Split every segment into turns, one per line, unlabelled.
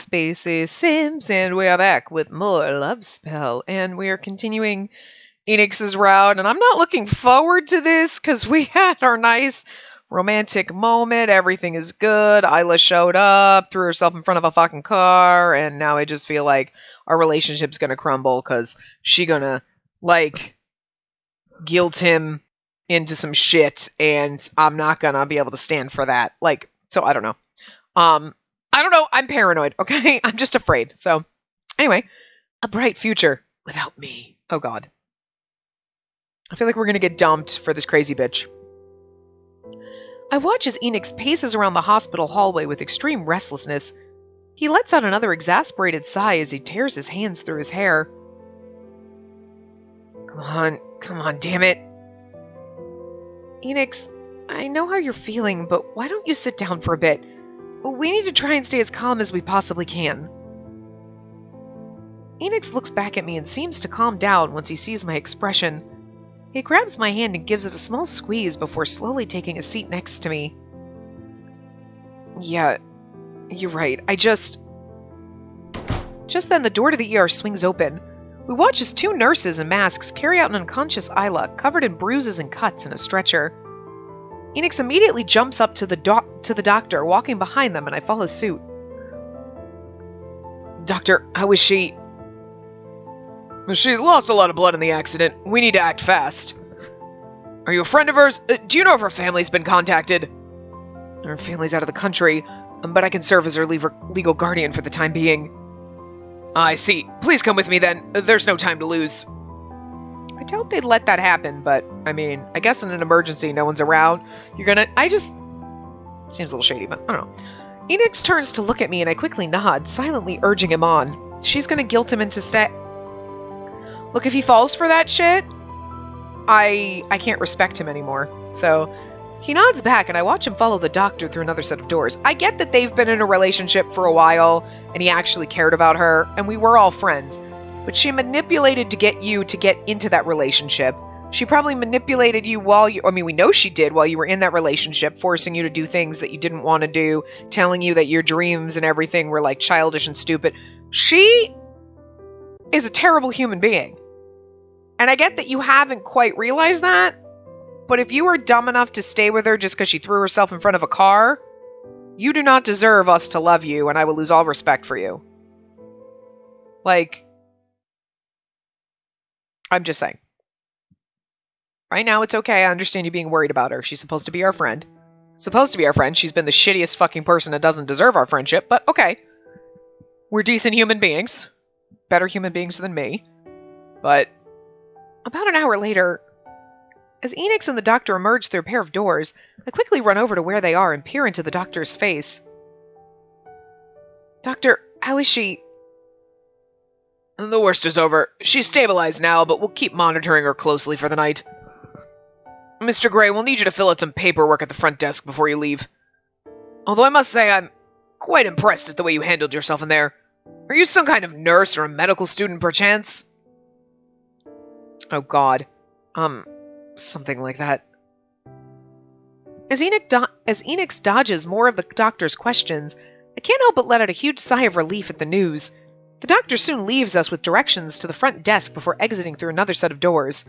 Spacey Sims, and we are back with more Love Spell, and we are continuing Enix's route, and I'm not looking forward to this, because we had our nice romantic moment, everything is good, Isla showed up, threw herself in front of a fucking car, and now I just feel like our relationship's gonna crumble, because she gonna, guilt him into some shit, and I'm not gonna be able to stand for that, so I don't know. I don't know. I'm paranoid, okay? I'm just afraid. So, anyway, a bright future without me. Oh, God. I feel like we're going to get dumped for this crazy bitch. I watch as Enix paces around the hospital hallway with extreme restlessness. He lets out another exasperated sigh as he tears his hands through his hair. Come on, damn it. Enix, I know how you're feeling, but why don't you sit down for a bit? We need to try and stay as calm as we possibly can. Enix looks back at me and seems to calm down once he sees my expression. He grabs my hand and gives it a small squeeze before slowly taking a seat next to me. Yeah, you're right. Just then the door to the ER swings open. We watch as two nurses in masks carry out an unconscious Isla, covered in bruises and cuts, in a stretcher. Enix immediately jumps up to the doctor, walking behind them, and I follow suit. Doctor, how is she? She's lost a lot of blood in the accident. We need to act fast. Are you a friend of hers? Do you know if her family's been contacted? Her family's out of the country, but I can serve as her legal guardian for the time being. I see. Please come with me then. There's no time to lose. I doubt they'd let that happen, but, I guess in an emergency, no one's around. Seems a little shady, but I don't know. Enix turns to look at me, and I quickly nod, silently urging him on. She's gonna guilt him into Look, if he falls for that shit, I can't respect him anymore. So, he nods back, and I watch him follow the doctor through another set of doors. I get that they've been in a relationship for a while, and he actually cared about her, and we were all friends. But she manipulated to get you to get into that relationship. She probably manipulated you we know she did while you were in that relationship, forcing you to do things that you didn't want to do, telling you that your dreams and everything were childish and stupid. She is a terrible human being. And I get that you haven't quite realized that, but if you were dumb enough to stay with her just because she threw herself in front of a car, you do not deserve us to love you, and I will lose all respect for you. I'm just saying. Right now, it's okay. I understand you being worried about her. She's supposed to be our friend. She's been the shittiest fucking person that doesn't deserve our friendship, but okay. We're decent human beings. Better human beings than me. But about an hour later, as Enix and the doctor emerge through a pair of doors, I quickly run over to where they are and peer into the doctor's face. Doctor, how is she? The worst is over. She's stabilized now, but we'll keep monitoring her closely for the night. Mr. Gray, we'll need you to fill out some paperwork at the front desk before you leave. Although I must say I'm quite impressed at the way you handled yourself in there. Are you some kind of nurse or a medical student, perchance? Oh, God. Something like that. As Enix dodges more of the doctor's questions, I can't help but let out a huge sigh of relief at the news. The doctor soon leaves us with directions to the front desk before exiting through another set of doors.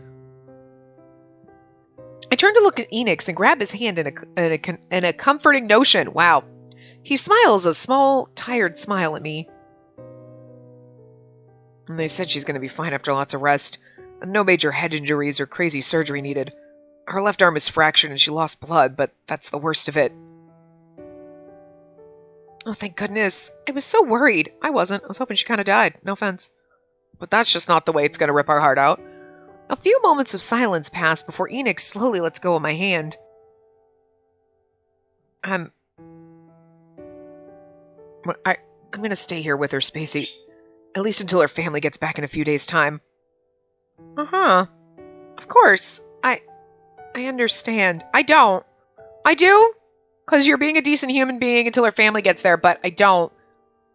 I turn to look at Enix and grab his hand in a comforting notion. Wow. He smiles a small, tired smile at me. And they said she's going to be fine after lots of rest. No major head injuries or crazy surgery needed. Her left arm is fractured and she lost blood, but that's the worst of it. Oh, thank goodness. I was so worried. I wasn't. I was hoping she kind of died. No offense. But that's just not the way it's going to rip our heart out. A few moments of silence pass before Enix slowly lets go of my hand. I'm going to stay here with her, Spacey. At least until her family gets back in a few days' time. Uh-huh. Of course. I understand. I don't. I do? Because you're being a decent human being until her family gets there, but I don't.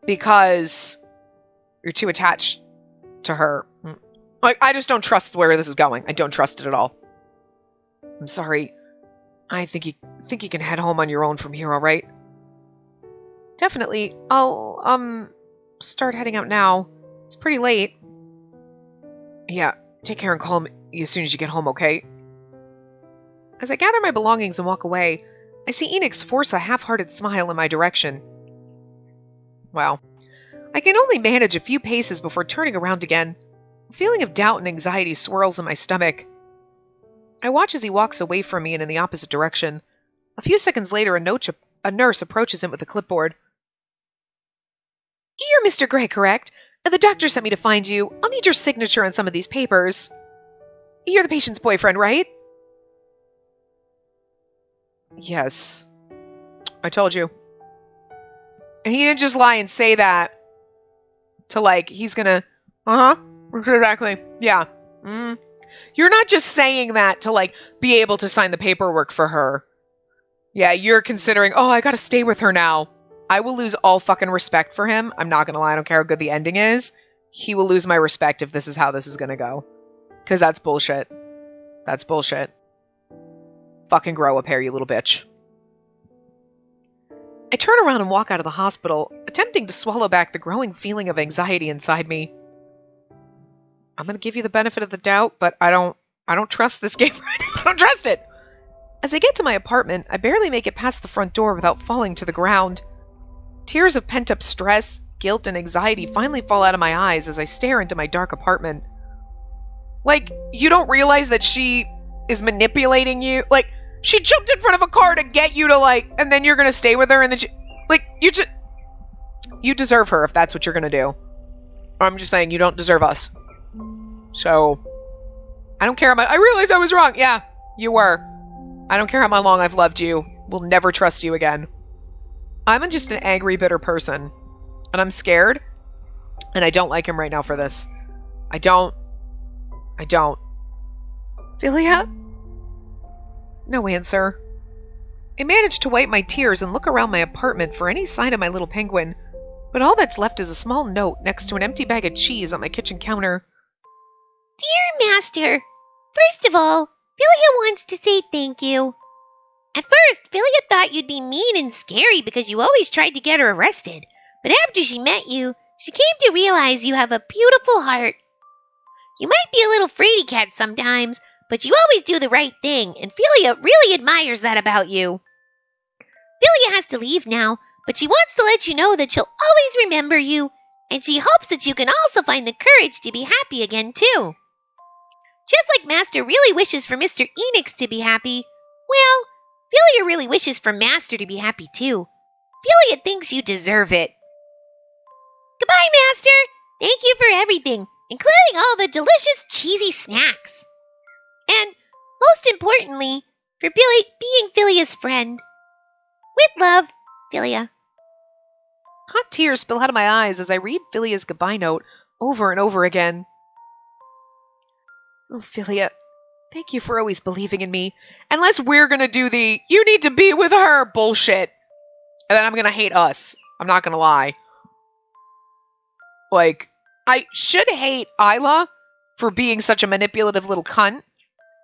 Because you're too attached to her. I just don't trust where this is going. I don't trust it at all. I'm sorry. I think you can head home on your own from here, all right? Definitely. start heading out now. It's pretty late. Yeah, take care and call me as soon as you get home, okay? As I gather my belongings and walk away, I see Enix force a half-hearted smile in my direction. Well, I can only manage a few paces before turning around again. A feeling of doubt and anxiety swirls in my stomach. I watch as he walks away from me and in the opposite direction. A few seconds later, a nurse approaches him with a clipboard. You're Mr. Gray, correct? The doctor sent me to find you. I'll need your signature on some of these papers. You're the patient's boyfriend, right? Yes. I told you. And he didn't just lie and say that to, like, he's gonna... exactly. Yeah. You're not just saying that to, like, be able to sign the paperwork for her. Yeah, you're considering, oh, I gotta stay with her now. I will lose all fucking respect for him. I'm not gonna lie, I don't care how good the ending is. He will lose my respect if this is how this is gonna go. Because that's bullshit. That's bullshit. Fucking grow up, hair, you little bitch. I turn around and walk out of the hospital, attempting to swallow back the growing feeling of anxiety inside me. I'm gonna give you the benefit of the doubt, but I don't trust this game right now. I don't trust it! As I get to my apartment, I barely make it past the front door without falling to the ground. Tears of pent-up stress, guilt, and anxiety finally fall out of my eyes as I stare into my dark apartment. Like, you don't realize that she is manipulating you? Like, she jumped in front of a car to get you to, like, and then you're gonna stay with her, and then she... Like, you deserve her if that's what you're gonna do. I'm just saying, you don't deserve us. So, I don't care how much... I realized I was wrong. Yeah, you were. I don't care how long I've loved you. We'll never trust you again. I'm just an angry, bitter person. And I'm scared. And I don't like him right now for this. I don't. Philia? No answer. I manage to wipe my tears and look around my apartment for any sign of my little penguin. But all that's left is a small note next to an empty bag of cheese on my kitchen counter.
Dear Master, first of all, Philia wants to say thank you. At first, Philia thought you'd be mean and scary because you always tried to get her arrested. But after she met you, she came to realize you have a beautiful heart. You might be a little fraidy cat sometimes, but you always do the right thing, and Philia really admires that about you. Philia has to leave now, but she wants to let you know that she'll always remember you, and she hopes that you can also find the courage to be happy again, too. Just like Master really wishes for Mr. Enix to be happy, well, Philia really wishes for Master to be happy, too. Philia thinks you deserve it. Goodbye, Master! Thank you for everything, including all the delicious cheesy snacks. And, most importantly, for being Philia's friend. With love, Philia.
Hot tears spill out of my eyes as I read Philia's goodbye note over and over again. Oh, Philia, thank you for always believing in me. Unless we're gonna do the, you need to be with her bullshit. And then I'm gonna hate us. I'm not gonna lie. Like, I should hate Isla for being such a manipulative little cunt,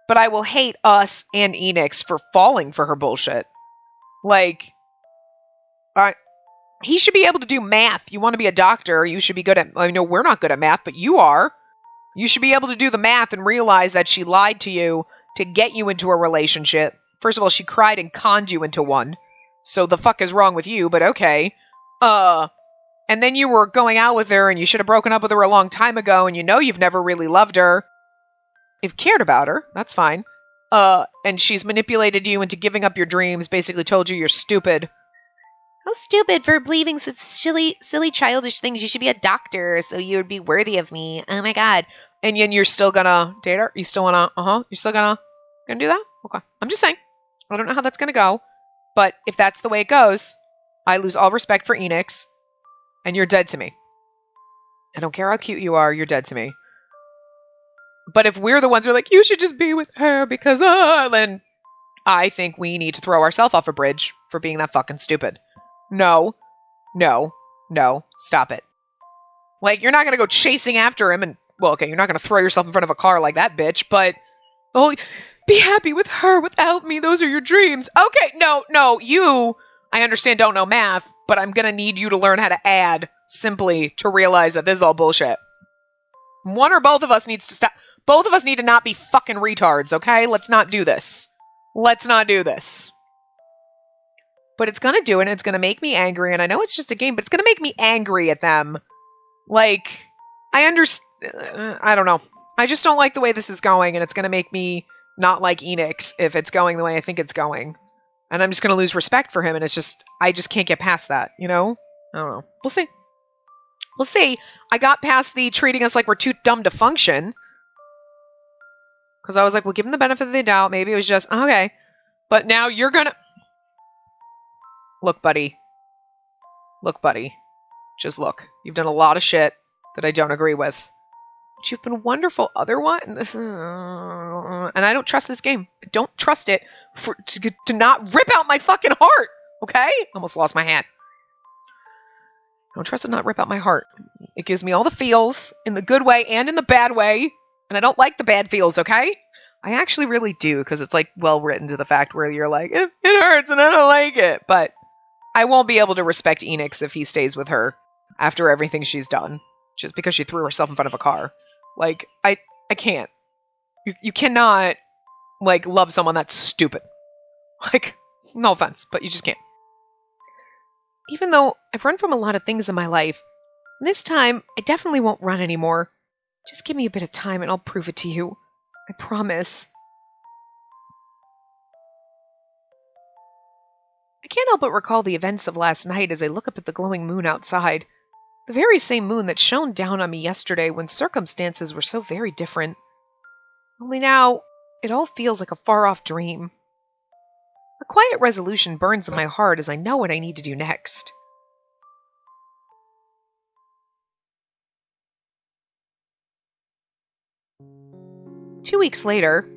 but I will hate us and Enix for falling for her bullshit. Like, he should be able to do math. You want to be a doctor, you should be good at, I know we're not good at math, but you are. You should be able to do the math and realize that she lied to you to get you into a relationship. First of all, she cried and conned you into one. So the fuck is wrong with you, but okay. And then you were going out with her and you should have broken up with her a long time ago and you know you've never really loved her. You've cared about her, that's fine. And she's manipulated you into giving up your dreams, basically told you you're stupid. How stupid for believing such silly, childish things. You should be a doctor, so you would be worthy of me. Oh my god. And then you're still gonna date her? You still wanna, you're still gonna do that? Okay. I'm just saying. I don't know how that's gonna go. But if that's the way it goes, I lose all respect for Enix, and you're dead to me. I don't care how cute you are, you're dead to me. But if we're the ones who are like, you should just be with her because, then I think we need to throw ourselves off a bridge for being that fucking stupid. No, stop it. Like, you're not gonna go chasing after him and, well, okay, you're not gonna throw yourself in front of a car like that bitch, but, oh, be happy with her without me, those are your dreams. Okay, no, you, I understand don't know math, but I'm gonna need you to learn how to add simply to realize that this is all bullshit. One or both of us needs to stop. Both of us need to not be fucking retards, okay? Let's not do this. Let's not do this. But it's gonna do it, and it's gonna make me angry, and I know it's just a game, but it's gonna make me angry at them. Like, I don't know. I just don't like the way this is going, and it's gonna make me not like Enix if it's going the way I think it's going. And I'm just gonna lose respect for him, and I just can't get past that, you know? I don't know. We'll see. We'll see. I got past the treating us like we're too dumb to function. Because I was like, well, give him the benefit of the doubt. Maybe it was just, okay. But now you're gonna... Look, buddy. Look, buddy. Just look. You've done a lot of shit that I don't agree with. But you've been wonderful otherwise. And I don't trust this game. I don't trust it to not rip out my fucking heart. Okay? Almost lost my hat. I don't trust it to not rip out my heart. It gives me all the feels in the good way and in the bad way. And I don't like the bad feels, okay? I actually really do, because it's like well written to the fact where you're like, it hurts and I don't like it. But I won't be able to respect Enix if he stays with her after everything she's done. Just because she threw herself in front of a car. Like, I can't. You cannot, like, love someone that's stupid. Like, no offense, but you just can't. Even though I've run from a lot of things in my life, this time I definitely won't run anymore. Just give me a bit of time and I'll prove it to you. I promise. I can't help but recall the events of last night as I look up at the glowing moon outside. The very same moon that shone down on me yesterday when circumstances were so very different. Only now, it all feels like a far-off dream. A quiet resolution burns in my heart as I know what I need to do next. Two weeks later,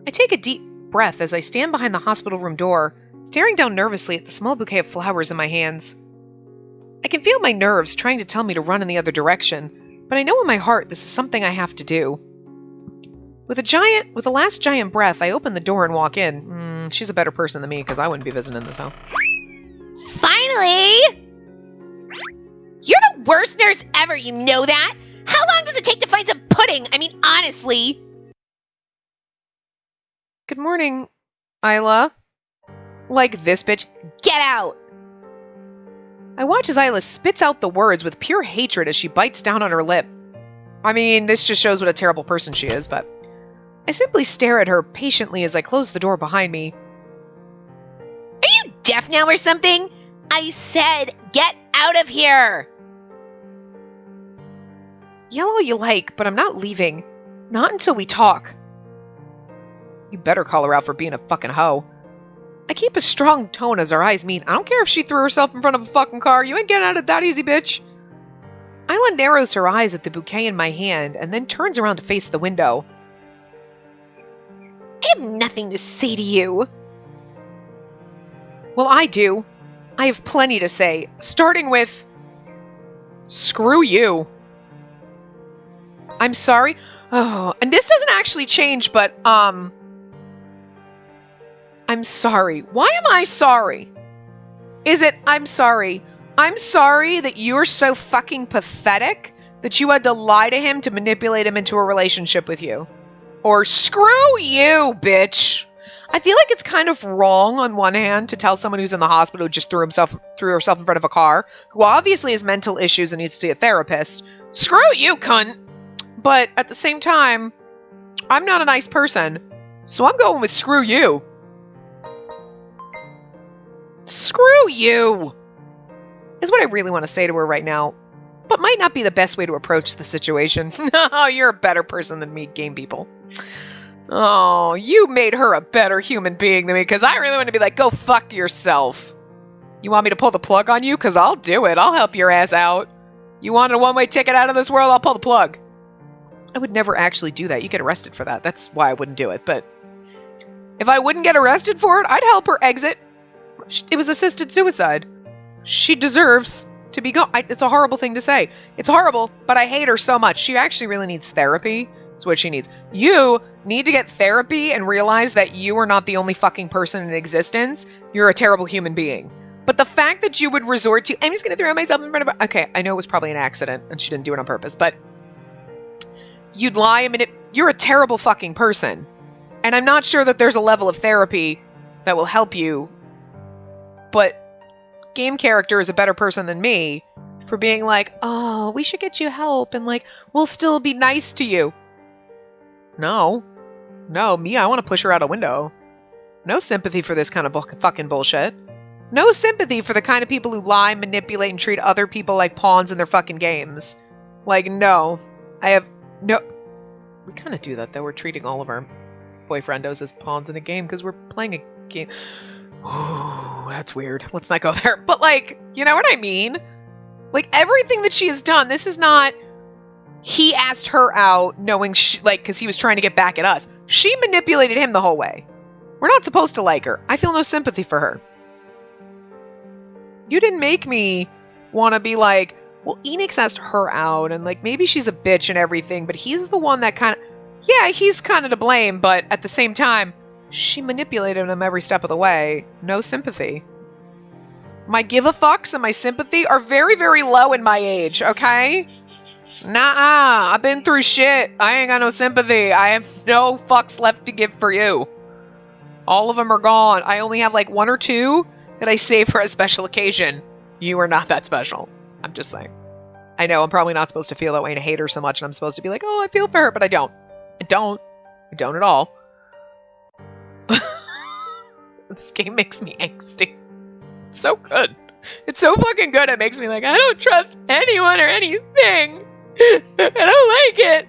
I take a deep breath as I stand behind the hospital room door, staring down nervously at the small bouquet of flowers in my hands. I can feel my nerves trying to tell me to run in the other direction, but I know in my heart this is something I have to do. With a last giant breath, I open the door and walk in. She's a better person than me, because I wouldn't be visiting this home.
Finally! You're the worst nurse ever, you know that? How long does it take to find some pudding? I mean, honestly.
Good morning, Isla. Like this bitch.
Get out!
I watch as Isla spits out the words with pure hatred as she bites down on her lip. I mean, this just shows what a terrible person she is, but I simply stare at her patiently as I close the door behind me.
Are you deaf now or something? I said, get out of here!
Yell all you like, but I'm not leaving. Not until we talk. You better call her out for being a fucking hoe. I keep a strong tone as our eyes meet. I don't care if she threw herself in front of a fucking car. You ain't getting out of that easy, bitch. Isla narrows her eyes at the bouquet in my hand and then turns around to face the window.
I have nothing to say to you.
Well, I do. I have plenty to say, starting with... Screw you. I'm sorry. Oh, and this doesn't actually change, but, I'm sorry. Why am I sorry? Is it, I'm sorry. I'm sorry that you're so fucking pathetic that you had to lie to him to manipulate him into a relationship with you. Or screw you, bitch. I feel like it's kind of wrong on one hand to tell someone who's in the hospital who just threw herself in front of a car, who obviously has mental issues and needs to see a therapist. Screw you, cunt. But at the same time, I'm not a nice person, so I'm going with screw you. Screw you is what I really want to say to her right now, but might not be the best way to approach the situation. Oh, you're a better person than me, game people. Oh, you made her a better human being than me, because I really want to be like, go fuck yourself. You want me to pull the plug on you? Because I'll do it. I'll help your ass out. You want a one-way ticket out of this world? I'll pull the plug. I would never actually do that. You get arrested for that. That's why I wouldn't do it. But if I wouldn't get arrested for it, I'd help her exit. It was assisted suicide. She deserves to be gone. It's a horrible thing to say. It's horrible, but I hate her so much. She actually really needs therapy. That's what she needs. You need to get therapy and realize that you are not the only fucking person in existence. You're a terrible human being. But the fact that you would resort to, I'm just going to throw myself in front of her. Okay, I know it was probably an accident and she didn't do it on purpose, but you'd lie. I mean, you're a terrible fucking person. And I'm not sure that there's a level of therapy that will help you. But game character is a better person than me for being like, oh, we should get you help. And like, we'll still be nice to you. No, me, I want to push her out a window. No sympathy for this kind of fucking bullshit. No sympathy for the kind of people who lie, manipulate, and treat other people like pawns in their fucking games. Like, no. I have no... We kind of do that, though. We're treating all of our boyfriendos as pawns in a game because we're playing a game. Ooh, that's weird. Let's not go there. But, like, you know what I mean? Like, everything that she has done, this is not... He asked her out knowing, because he was trying to get back at us. She manipulated him the whole way. We're not supposed to like her. I feel no sympathy for her. You didn't make me want to be like, well, Enix asked her out, and like maybe she's a bitch and everything, but he's the one that kind of, yeah, he's kind of to blame, but at the same time, she manipulated him every step of the way. No sympathy. My give a fucks and my sympathy are very, very low in my age, okay? Nah, I've been through shit. I ain't got no sympathy. I have no fucks left to give for you. All of them are gone. I only have like one or two that I save for a special occasion. You are not that special. I'm just saying. I know I'm probably not supposed to feel that way and hate her so much, and I'm supposed to be like, oh, I feel for her, but I don't. I don't at all. This game makes me angsty. It's so good. It's so fucking good. It makes me like, I don't trust anyone or anything. I don't like it.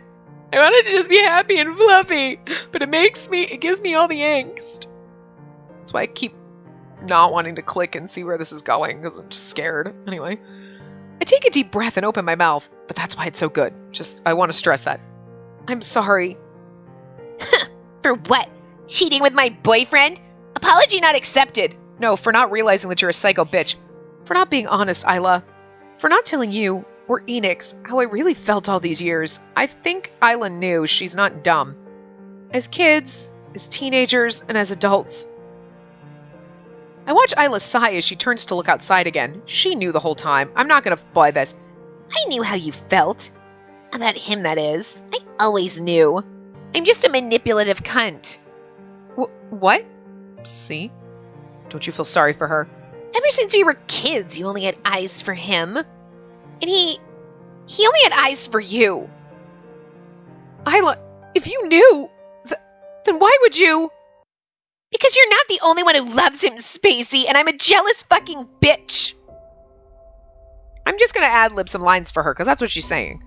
I wanted to just be happy and fluffy, but it gives me all the angst. That's why I keep not wanting to click and see where this is going, because I'm just scared. Anyway, I take a deep breath and open my mouth, but that's why it's so good. I want to stress that. I'm sorry.
For what? Cheating with my boyfriend? Apology not accepted.
No, for not realizing that you're a psycho bitch. For not being honest, Isla. For not telling you, or Enix, how I really felt all these years. I think Isla knew she's not dumb. As kids, as teenagers, and as adults. I watch Isla sigh as she turns to look outside again. She knew the whole time. I'm not gonna buy this.
I knew how you felt. About him, that is. I always knew. I'm just a manipulative cunt.
What? See? Don't you feel sorry for her?
Ever since we were kids, you only had eyes for him. And he only had eyes for you.
Isla, if you knew, then why would you?
Because you're not the only one who loves him, Spacey, and I'm a jealous fucking bitch.
I'm just gonna ad-lib some lines for her, because that's what she's saying.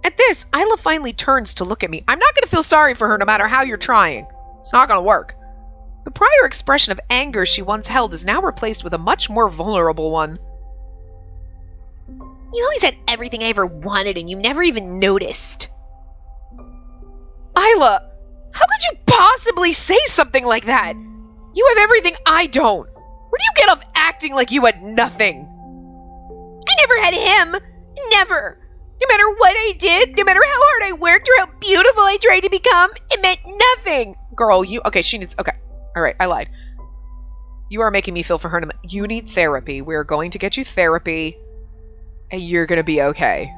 At this, Isla finally turns to look at me. I'm not gonna feel sorry for her no matter how you're trying. It's not gonna work. The prior expression of anger she once held is now replaced with a much more vulnerable one.
You always had everything I ever wanted, and you never even noticed.
Isla, how could you possibly say something like that? You have everything I don't. Where do you get off acting like you had nothing?
I never had him. Never. No matter what I did, no matter how hard I worked or how beautiful I tried to become, it meant nothing.
Girl, okay, okay. All right, I lied. You are making me feel for her. You need therapy. We're going to get you therapy, and you're going to be okay.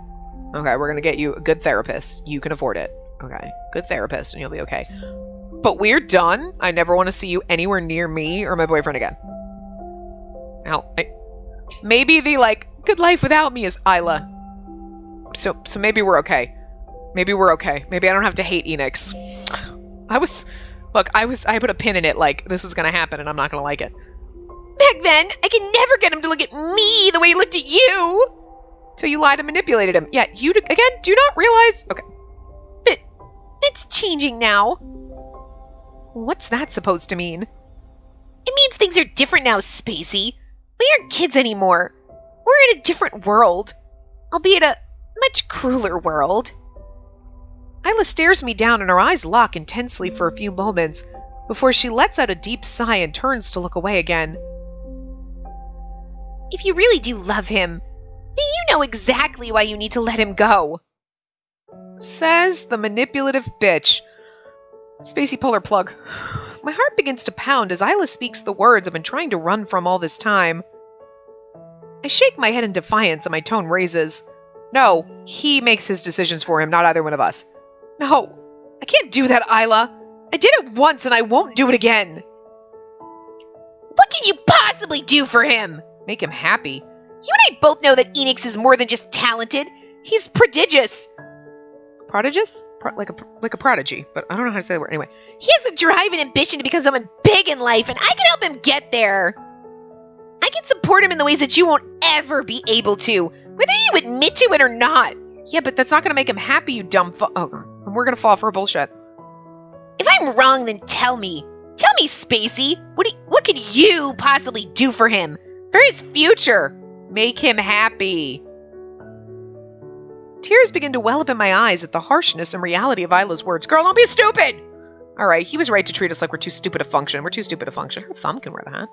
Okay, we're going to get you a good therapist. You can afford it. Okay, good therapist, and you'll be okay. But we're done. I never want to see you anywhere near me or my boyfriend again. Now, maybe the, good life without me is Isla. So maybe we're okay. Maybe we're okay. Maybe I don't have to hate Enix. I put a pin in it this is gonna happen and I'm not gonna like it.
Back then, I could never get him to look at me the way he looked at you.
So you lied and manipulated him. Yeah, you, again, do not realize... Okay.
But it's changing now.
What's that supposed to mean?
It means things are different now, Spacey. We aren't kids anymore. We're in a different world. Albeit a much crueler world.
Isla stares me down and her eyes lock intensely for a few moments before she lets out a deep sigh and turns to look away again.
If you really do love him, then you know exactly why you need to let him go.
Says the manipulative bitch. Spacey, pull her plug. My heart begins to pound as Isla speaks the words I've been trying to run from all this time. I shake my head in defiance and my tone raises. No, he makes his decisions for him, not either one of us. No, I can't do that, Isla. I did it once and I won't do it again.
What can you possibly do for him?
Make him happy.
You and I both know that Enix is more than just talented. He's prodigious.
Prodigious? Like a prodigy, but I don't know how to say the word. Anyway.
He has the drive and ambition to become someone big in life, and I can help him get there. I can support him in the ways that you won't ever be able to, whether you admit to it or not.
Yeah, but that's not going to make him happy, you dumb oh, God. And we're going to fall for her bullshit.
If I'm wrong, then tell me. Tell me, Spacey. What could you possibly do for him?
For his future. Make him happy. Tears begin to well up in my eyes at the harshness and reality of Isla's words. Girl, don't be stupid! Alright, he was right to treat us like we're too stupid to function. We're too stupid to function. Her thumb can wear that.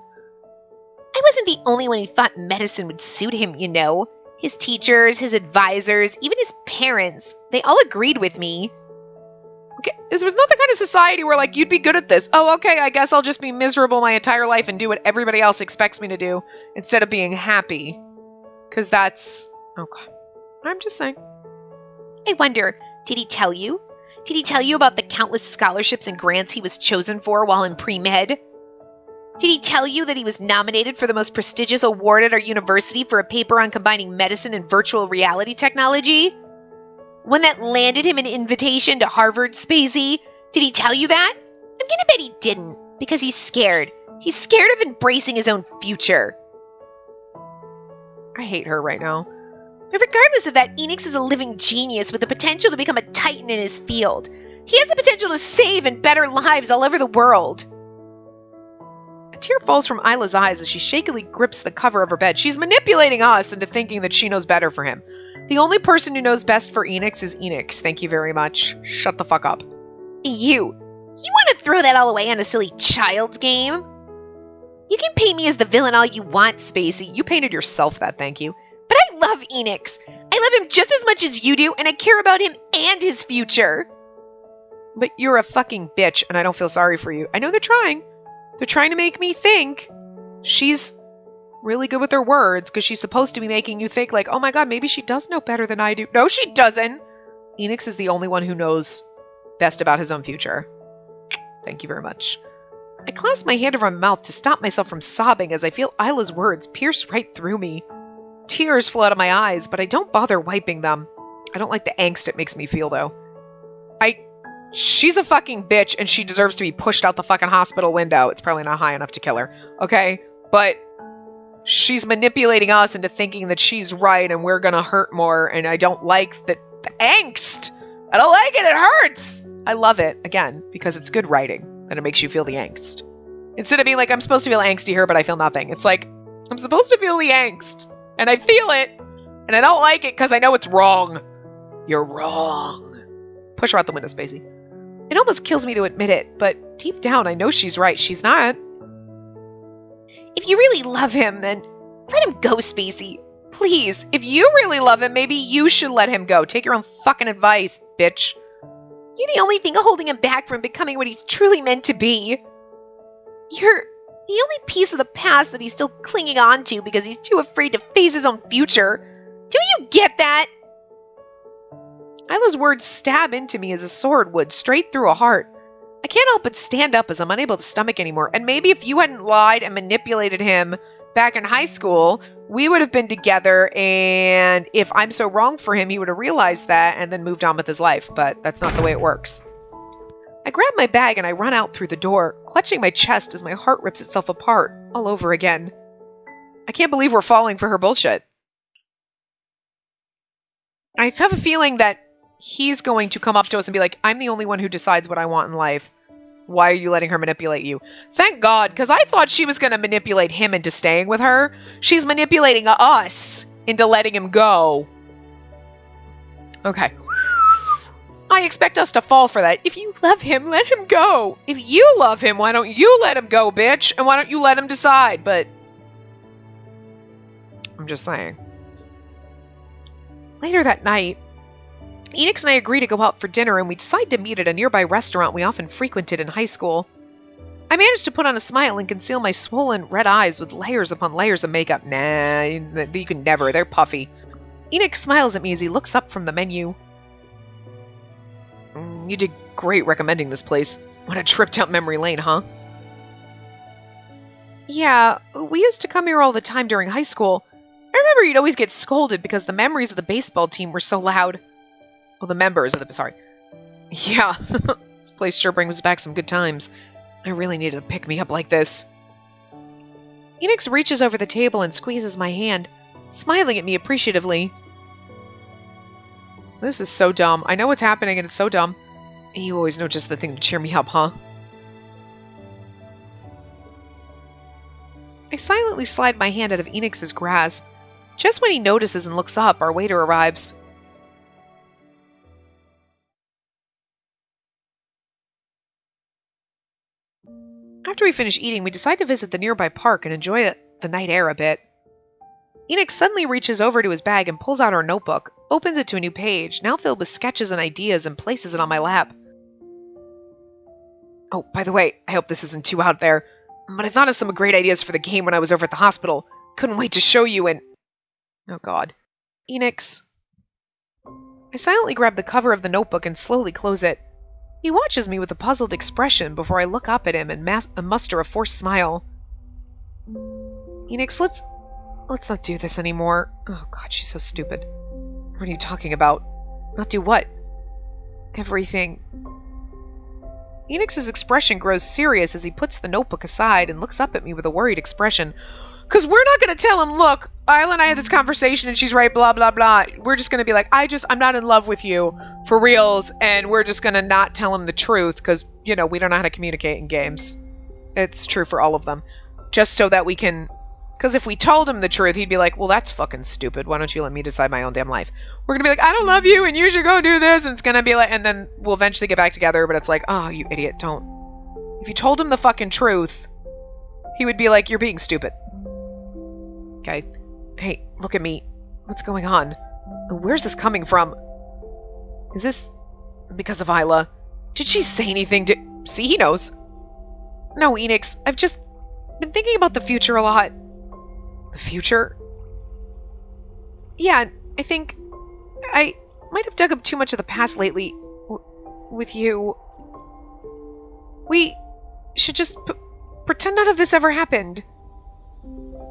I wasn't the only one who thought medicine would suit him, you know. His teachers, his advisors, even his parents, they all agreed with me.
Okay, there was not the kind of society where, like, you'd be good at this. Oh, okay, I guess I'll just be miserable my entire life and do what everybody else expects me to do instead of being happy. Because that's... Oh, God. I'm just saying.
I wonder, did he tell you? Did he tell you about the countless scholarships and grants he was chosen for while in pre-med? Did he tell you that he was nominated for the most prestigious award at our university for a paper on combining medicine and virtual reality technology? One that landed him an invitation to Harvard, Spacey? Did he tell you that? I'm gonna bet he didn't, because he's scared. He's scared of embracing his own future.
I hate her right now.
But regardless of that, Enix is a living genius with the potential to become a titan in his field. He has the potential to save and better lives all over the world.
A tear falls from Isla's eyes as she shakily grips the cover of her bed. She's manipulating us into thinking that she knows better for him. The only person who knows best for Enix is Enix. Thank you very much. Shut the fuck up.
You want to throw that all away on a silly child's game? You can paint me as the villain all you want, Spacey.
You painted yourself that, thank you.
But I love Enix. I love him just as much as you do, and I care about him and his future.
But you're a fucking bitch, and I don't feel sorry for you. I know they're trying. They're trying to make me think she's really good with her words, because she's supposed to be making you think, like, oh my god, maybe she does know better than I do. No, she doesn't. Enix is the only one who knows best about his own future. Thank you very much. I clasp my hand over my mouth to stop myself from sobbing as I feel Isla's words pierce right through me. Tears flow out of my eyes, but I don't bother wiping them. I don't like the angst it makes me feel, though. She's a fucking bitch, and she deserves to be pushed out the fucking hospital window. It's probably not high enough to kill her, okay? But she's manipulating us into thinking that she's right and we're gonna hurt more, and I don't like the angst. I don't like it, it hurts! I love it, again, because it's good writing, and it makes you feel the angst. Instead of being like, I'm supposed to feel angsty here, but I feel nothing. It's like, I'm supposed to feel the angst, and I feel it, and I don't like it because I know it's wrong. You're wrong. Push her out the window, Spacey. It almost kills me to admit it, but deep down I know she's right. She's not.
If you really love him, then let him go, Spacey.
Please, if you really love him, maybe you should let him go. Take your own fucking advice, bitch.
You're the only thing holding him back from becoming what he's truly meant to be. You're the only piece of the past that he's still clinging on to because he's too afraid to face his own future. Do you get that?
Isla's words stab into me as a sword would, straight through a heart. I can't help but stand up as I'm unable to stomach anymore. And maybe if you hadn't lied and manipulated him back in high school, we would have been together, and if I'm so wrong for him, he would have realized that and then moved on with his life. But that's not the way it works. I grab my bag and I run out through the door, clutching my chest as my heart rips itself apart all over again. I can't believe we're falling for her bullshit. I have a feeling that he's going to come up to us and be like, I'm the only one who decides what I want in life. Why are you letting her manipulate you? Thank God, because I thought she was going to manipulate him into staying with her. She's manipulating us into letting him go. Okay. I expect us to fall for that. If you love him, let him go. If you love him, why don't you let him go, bitch? And why don't you let him decide? But I'm just saying. Later that night, Enix and I agree to go out for dinner, and we decide to meet at a nearby restaurant we often frequented in high school. I managed to put on a smile and conceal my swollen red eyes with layers upon layers of makeup. Nah, you can never. They're puffy. Enix smiles at me as he looks up from the menu. You did great recommending this place. What a trip down memory lane, huh? Yeah, we used to come here all the time during high school. I remember you'd always get scolded because the memories of the baseball team were so loud. Well, the members of the... Sorry. Yeah, this place sure brings back some good times. I really needed to pick me up like this. Enix reaches over the table and squeezes my hand, smiling at me appreciatively. This is so dumb. I know what's happening and it's so dumb. You always know just the thing to cheer me up, huh? I silently slide my hand out of Enix's grasp. Just when he notices and looks up, our waiter arrives. After we finish eating, we decide to visit the nearby park and enjoy the night air a bit. Enix suddenly reaches over to his bag and pulls out our notebook, opens it to a new page, now filled with sketches and ideas, and places it on my lap. Oh, by the way, I hope this isn't too out there, but I thought of some great ideas for the game when I was over at the hospital. Couldn't wait to show you and... Oh god. Enix. I silently grab the cover of the notebook and slowly close it. He watches me with a puzzled expression before I look up at him and muster a forced smile. Enix, let's not do this anymore. Oh god, she's so stupid. What are you talking about? Not do what? Everything. Enix's expression grows serious as he puts the notebook aside and looks up at me with a worried expression. Because we're not going to tell him, look, Isla and I had this conversation and she's right, blah, blah, blah. We're just going to be like, I'm not in love with you, for reals, and we're just going to not tell him the truth because, we don't know how to communicate in games. It's true for all of them. Just so that we can... Because if we told him the truth, he'd be like, well, that's fucking stupid. Why don't you let me decide my own damn life? We're going to be like, I don't love you and you should go do this. And it's going to be like, and then we'll eventually get back together. But it's like, oh, you idiot, don't. If you told him the fucking truth, he would be like, you're being stupid. Okay. Hey, look at me. What's going on? Where's this coming from? Is this because of Isla? Did she say anything to... See, he knows. No, Enix, I've just been thinking about the future a lot. The future? Yeah, I think I might have dug up too much of the past lately with you. We should just pretend none of this ever happened.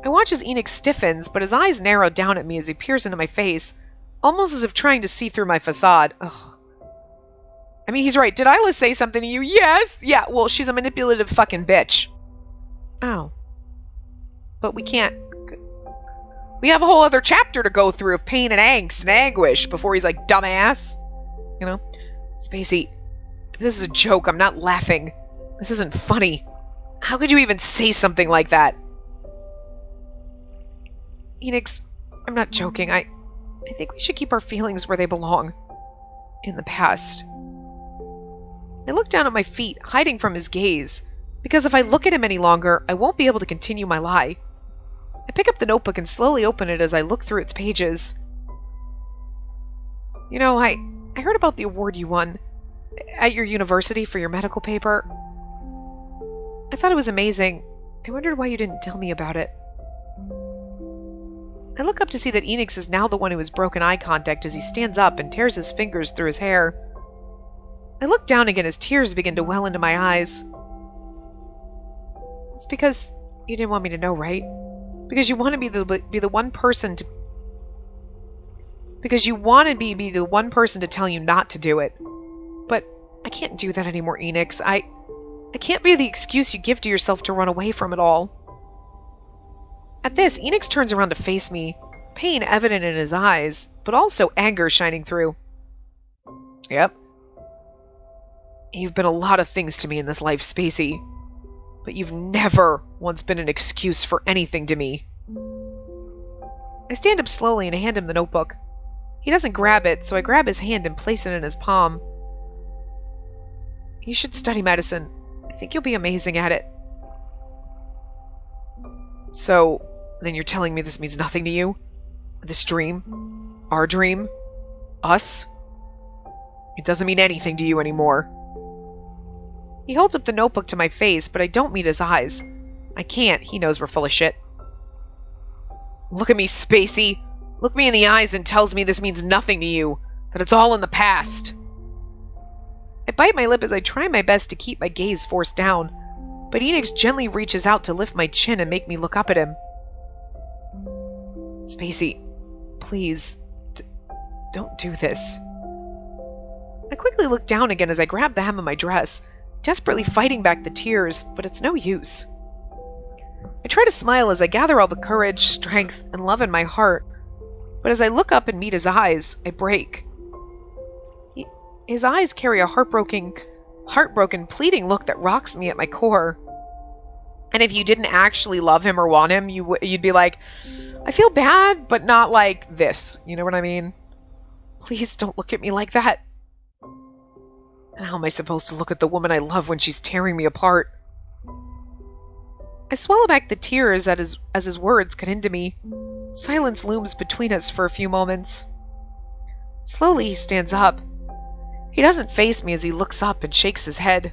I watch as Enix stiffens, but his eyes narrow down at me as he peers into my face, almost as if trying to see through my facade. Ugh. I mean, he's right. Did Isla say something to you? Yes! Yeah, well, she's a manipulative fucking bitch. Oh. But we can't... We have a whole other chapter to go through of pain and angst and anguish before he's like, dumbass. Spacey, if this is a joke, I'm not laughing. This isn't funny. How could you even say something like that? Enix, I'm not joking. I think we should keep our feelings where they belong. In the past. I look down at my feet, hiding from his gaze, because if I look at him any longer, I won't be able to continue my lie. I pick up the notebook and slowly open it as I look through its pages. I heard about the award you won at your university for your medical paper. I thought it was amazing. I wondered why you didn't tell me about it. I look up to see that Enix is now the one who has broken eye contact as he stands up and tears his fingers through his hair. I look down again as tears begin to well into my eyes. It's because you didn't want me to know, right? Because you want to be the one person to... Because you wanted me to be the one person to tell you not to do it. But I can't do that anymore, Enix. I can't be the excuse you give to yourself to run away from it all. At this, Enix turns around to face me, pain evident in his eyes, but also anger shining through. Yep. You've been a lot of things to me in this life, Spacey. But you've never once been an excuse for anything to me. I stand up slowly and hand him the notebook. He doesn't grab it, so I grab his hand and place it in his palm. You should study medicine. I think you'll be amazing at it. So, then you're telling me this means nothing to you? This dream? Our dream? Us? It doesn't mean anything to you anymore. He holds up the notebook to my face, but I don't meet his eyes. I can't. He knows we're full of shit. Look at me, Spacey. Look me in the eyes and tells me this means nothing to you. That it's all in the past. I bite my lip as I try my best to keep my gaze forced down, but Enix gently reaches out to lift my chin and make me look up at him. Spacey, please, don't do this. I quickly look down again as I grab the hem of my dress, desperately fighting back the tears, but it's no use. I try to smile as I gather all the courage, strength, and love in my heart, but as I look up and meet his eyes, I break. His eyes carry a heartbroken, pleading look that rocks me at my core. And if you didn't actually love him or want him, you'd be like, I feel bad, but not like this. You know what I mean? Please don't look at me like that. And how am I supposed to look at the woman I love when she's tearing me apart? I swallow back the tears as his words cut into me. Silence looms between us for a few moments. Slowly, he stands up. He doesn't face me as he looks up and shakes his head.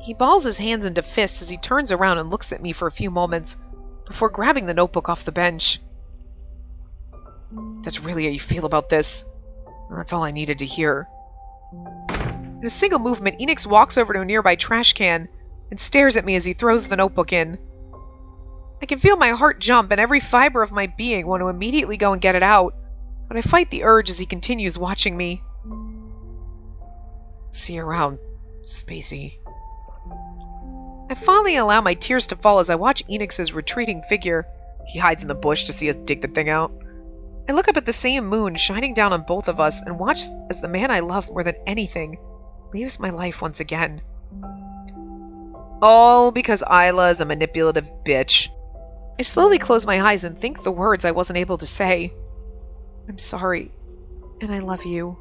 He balls his hands into fists as he turns around and looks at me for a few moments before grabbing the notebook off the bench. That's really how you feel about this. That's all I needed to hear. In a single movement, Enix walks over to a nearby trash can and stares at me as he throws the notebook in. I can feel my heart jump and every fiber of my being want to immediately go and get it out, but I fight the urge as he continues watching me. See you around, Spacey. I finally allow my tears to fall as I watch Enix's retreating figure. He hides in the bush to see us dig the thing out. I look up at the same moon shining down on both of us and watch as the man I love more than anything leaves my life once again. All because Isla is a manipulative bitch. I slowly close my eyes and think the words I wasn't able to say. I'm sorry, and I love you.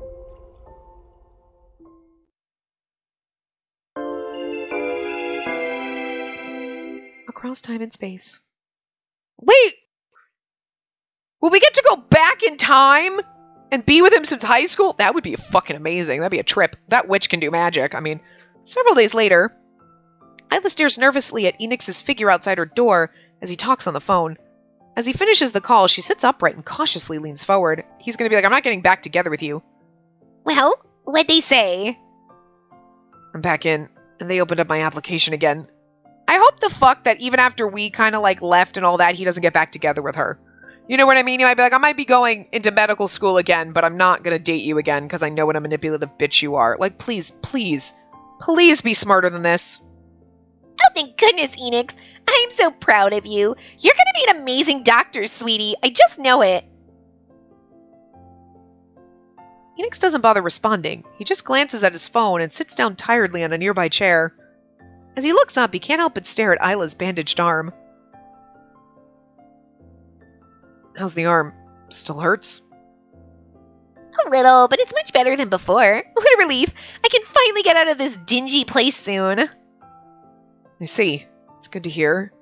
Across time and space. Wait! Will we get to go back in time and be with him since high school? That would be fucking amazing. That'd be a trip. That witch can do magic. I mean, several days later, Isla stares nervously at Enix's figure outside her door as he talks on the phone. As he finishes the call, she sits upright and cautiously leans forward. He's going to be like, I'm not getting back together with you.
Well, what'd they say?
I'm back in, and they opened up my application again. I hope the fuck that even after we kind of like left and all that, he doesn't get back together with her. You know what I mean? You might be like, I might be going into medical school again, but I'm not going to date you again because I know what a manipulative bitch you are. Like, please, please, please be smarter than this.
Oh, thank goodness, Enix. I am so proud of you. You're going to be an amazing doctor, sweetie. I just know it.
Enix doesn't bother responding. He just glances at his phone and sits down tiredly on a nearby chair. As he looks up, he can't help but stare at Isla's bandaged arm. How's the arm? Still hurts?
A little, but it's much better than before. What a relief. I can finally get out of this dingy place soon.
I see. It's good to hear.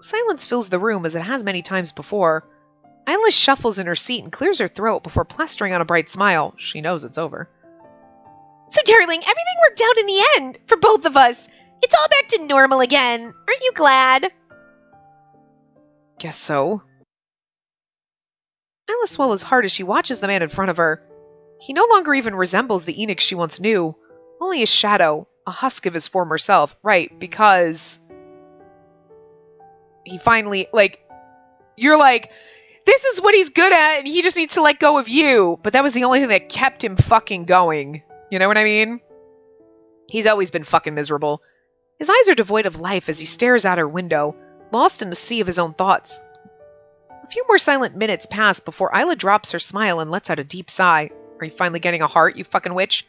Silence fills the room as it has many times before. Isla shuffles in her seat and clears her throat before plastering on a bright smile. She knows it's over.
So, darling, everything worked out in the end for both of us. It's all back to normal again. Aren't you glad?
Guess so. Isla swallows hard as she watches the man in front of her. He no longer even resembles the Enix she once knew. Only a shadow, a husk of his former self. Right, because he finally, you're like, this is what he's good at and he just needs to let go of you. But that was the only thing that kept him fucking going. You know what I mean? He's always been fucking miserable. His eyes are devoid of life as he stares out her window, lost in a sea of his own thoughts. A few more silent minutes pass before Isla drops her smile and lets out a deep sigh. Are you finally getting a heart, you fucking witch?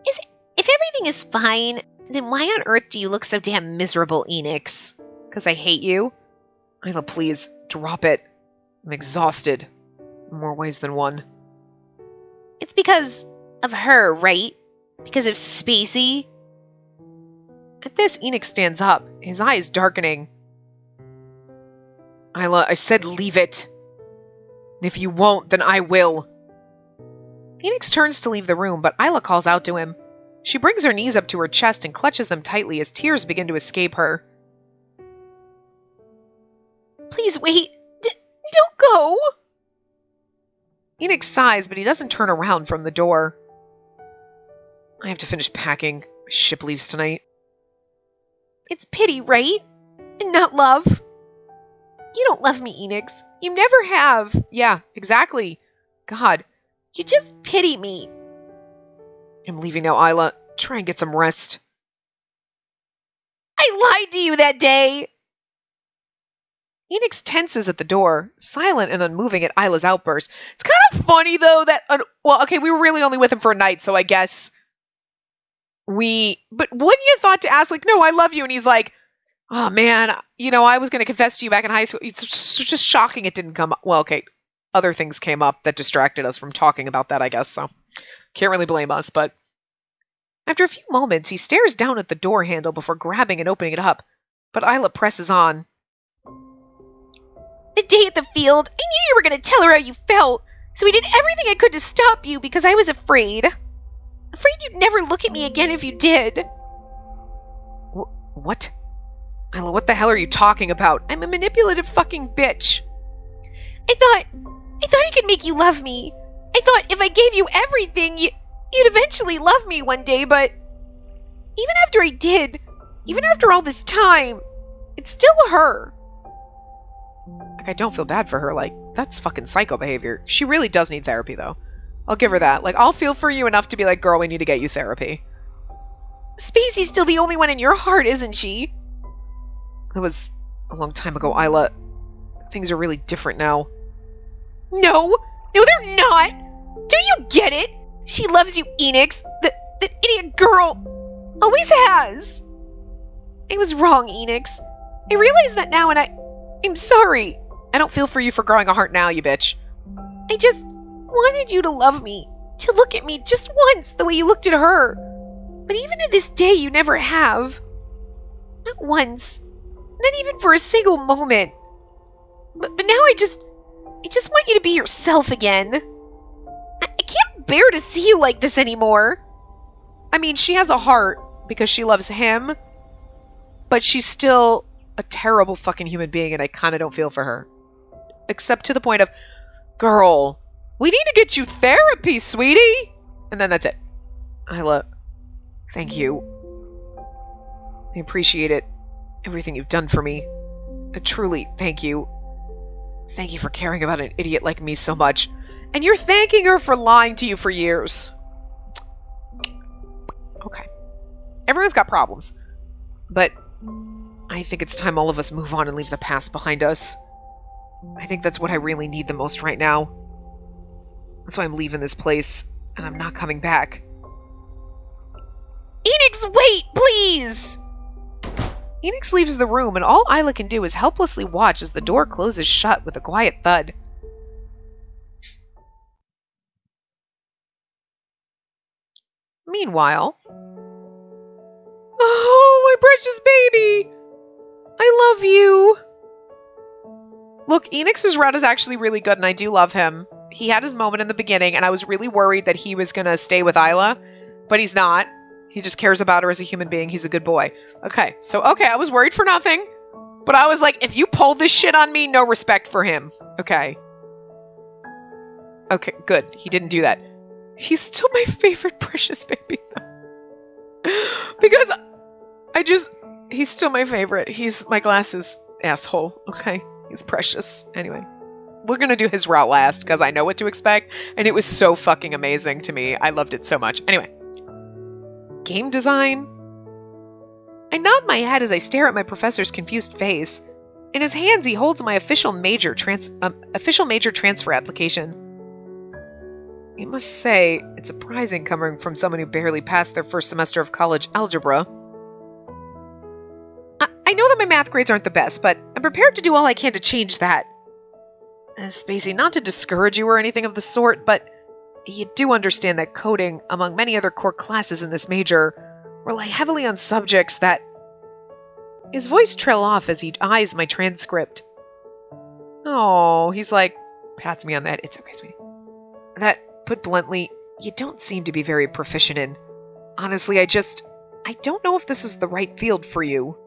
If everything is fine, then why on earth do you look so damn miserable, Enix?
Because I hate you? Isla, please, drop it. I'm exhausted. In more ways than one.
It's because of her, right? Because of Spacey?
At this, Enix stands up, his eyes darkening. Isla, I said leave it. And if you won't, then I will. Phoenix turns to leave the room, but Isla calls out to him. She brings her knees up to her chest and clutches them tightly as tears begin to escape her.
Please wait. Don't go.
Phoenix sighs, but he doesn't turn around from the door. I have to finish packing. My ship leaves tonight.
It's pity, right? And not love. You don't love me, Enix. You never have.
Yeah, exactly. God.
You just pity me.
I'm leaving now, Isla. Try and get some rest.
I lied to you that day.
Enix tenses at the door, silent and unmoving at Isla's outburst. It's kind of funny, though, that... well, okay, we were really only with him for a night, so I guess... But wouldn't you have thought to ask, like, no, I love you, and he's like, oh, man, I was going to confess to you back in high school. It's just shocking it didn't come up. Well, okay, other things came up that distracted us from talking about that, I guess, so can't really blame us, but... After a few moments, he stares down at the door handle before grabbing and opening it up, but Isla presses on.
The day at the field, I knew you were going to tell her how you felt, so I did everything I could to stop you because I was afraid. Afraid you'd never look at me again if you did.
What? Isla, what the hell are you talking about? I'm a manipulative fucking bitch.
I thought I could make you love me. I thought if I gave you everything, you'd eventually love me one day, but even after I did, even after all this time, it's still her.
Like, I don't feel bad for her. Like, that's fucking psycho behavior. She really does need therapy, though. I'll give her that. Like, I'll feel for you enough to be like, girl, we need to get you therapy.
Spacey's still the only one in your heart, isn't she?
That was a long time ago, Isla. Things are really different now.
No, they're not. Do you get it? She loves you, Enix. That idiot girl always has. I was wrong, Enix. I realize that now, and I'm sorry.
I don't feel for you for growing a heart now, you bitch.
I just wanted you to love me, to look at me just once the way you looked at her. But even to this day, you never have. Not once. Not even for a single moment. But now I just want you to be yourself again. I can't bear to see you like this anymore.
I mean, she has a heart because she loves him, but she's still a terrible fucking human being, and I kind of don't feel for her. Except to the point of, girl, we need to get you therapy, sweetie! And then that's it. Isla, thank you. I appreciate it. Everything you've done for me. Truly, thank you. Thank you for caring about an idiot like me so much. And you're thanking her for lying to you for years. Okay. Everyone's got problems. But I think it's time all of us move on and leave the past behind us. I think that's what I really need the most right now. That's why I'm leaving this place, and I'm not coming back.
Enix, wait, please!
Enix leaves the room, and all Isla can do is helplessly watch as the door closes shut with a quiet thud. Meanwhile... Oh, my precious baby! I love you! Look, Enix's route is actually really good, and I do love him. He had his moment in the beginning, and I was really worried that he was gonna stay with Isla, but he's not. He just cares about her as a human being. He's a good boy. Okay, I was worried for nothing, but I was like, if you pulled this shit on me, no respect for him. Okay. Okay, good. He didn't do that. He's still my favorite precious baby, though. Because he's still my favorite. He's my glasses asshole, okay? He's precious. Anyway, we're gonna do his route last, because I know what to expect, and it was so fucking amazing to me. I loved it so much. Anyway. Game design? I nod my head as I stare at my professor's confused face. In his hands, he holds my official major transfer application. I must say, it's surprising coming from someone who barely passed their first semester of college algebra. I know that my math grades aren't the best, but I'm prepared to do all I can to change that. Spacey, not to discourage you or anything of the sort, but you do understand that coding, among many other core classes in this major, rely heavily on subjects that... His voice trailed off as he eyes my transcript. Oh, he's like, pats me on the head. It's okay, sweetie. That, put bluntly, you don't seem to be very proficient in. Honestly, I don't know if this is the right field for you.